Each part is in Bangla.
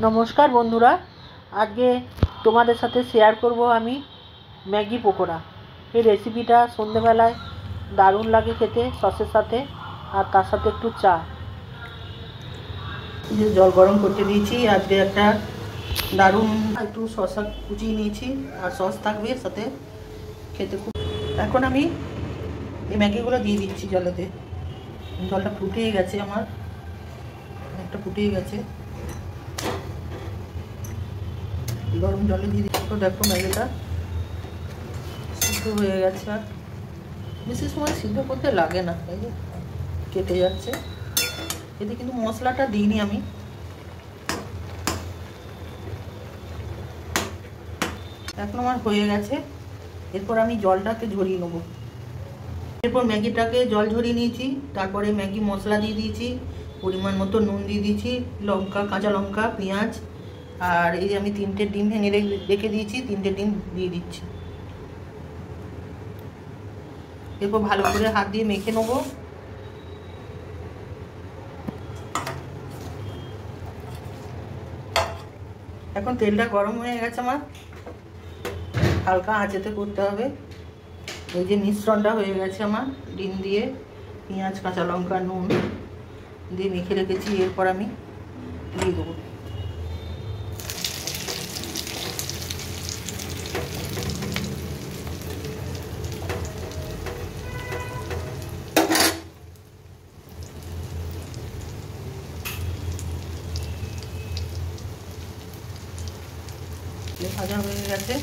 নমস্কার বন্ধুরা, আজকে তোমাদের সাথে শেয়ার করব আমি ম্যাগি পকোড়া। এই রেসিপিটা সন্ধ্যেবেলায় দারুণ লাগে খেতে সসের সাথে, আর তার সাথে একটু চা। যে জল গরম করতে দিয়েছি, আজকে একটা দারুণ একটু শসা কুচিয়ে নিয়েছি আর সস থাকবে সাথে, খেতে খুব। এখন আমি এই ম্যাগিগুলো দিয়ে দিচ্ছি জলেতে। জলটা ফুটিয়ে গেছে, আমার একটা ফুটিয়ে গেছে, গরম জলে দিয়ে দিচ্ছি। তো দেখো ম্যাগিটা সিদ্ধ হয়ে গেছে, আর বেশি সময় সিদ্ধ করতে লাগে না, এই যে কেটে যাচ্ছে। এতে কিন্তু মশলাটা দিইনি আমি। এখন আমার হয়ে গেছে, এরপর আমি জলটাকে ঝরিয়ে নেবো। এরপর ম্যাগিটাকে জল ঝরিয়ে নিয়েছি, তারপরে ম্যাগি মশলা দিয়ে দিয়েছি, পরিমাণ মতো নুন দিয়ে দিয়েছি, লঙ্কা, কাঁচা লঙ্কা, পেঁয়াজ, আর এই যে আমি 3টে ডিম ভেঙে রেখে দিয়েছি, 3টে ডিম দিয়ে দিচ্ছি। এরপর ভালো করে হাত দিয়ে মেখে নেবো। এখন তেলটা গরম হয়ে গেছে আমার, হালকা আঁচেতে করতে হবে। এই যে মিশ্রণটা হয়ে গেছে আমার, ডিম দিয়ে, পেঁয়াজ, কাঁচা লঙ্কা, নুন দিয়ে মেখে রেখেছি। এরপর আমি দিয়ে দেবো। ভাজা হয়ে গেছে।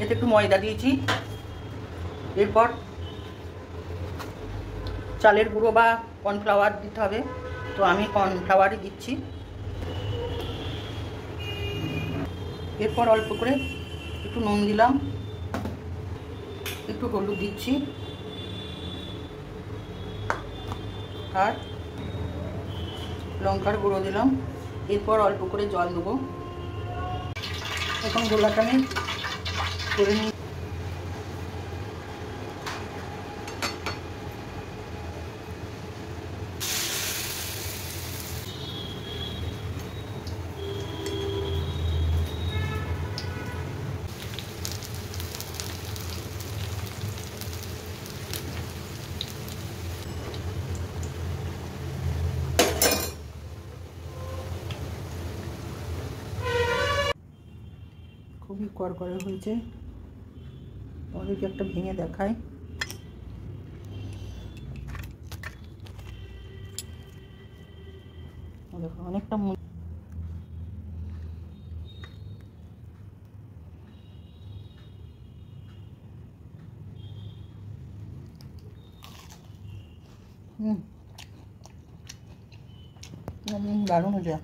এতে একটু ময়দা দিয়েছি। এরপর চালের গুঁড়ো বা কর্নফ্লাওয়ার দিতে হবে, তো আমি কর্নফ্লাওয়ারই দিচ্ছি। এরপর অল্প করে একটু নুন দিলাম, একটু হলুদ দিচ্ছি, আর লঙ্কার গুঁড়ো দিলাম। এরপর অল্প করে জল দেবো। এখন গোলাটা আমি করে নিই। খুবই করকরে হয়েছে, অনেক একটা ভেঙে দেখায়। দেখো অনেকটা দারুণ হয়েছে।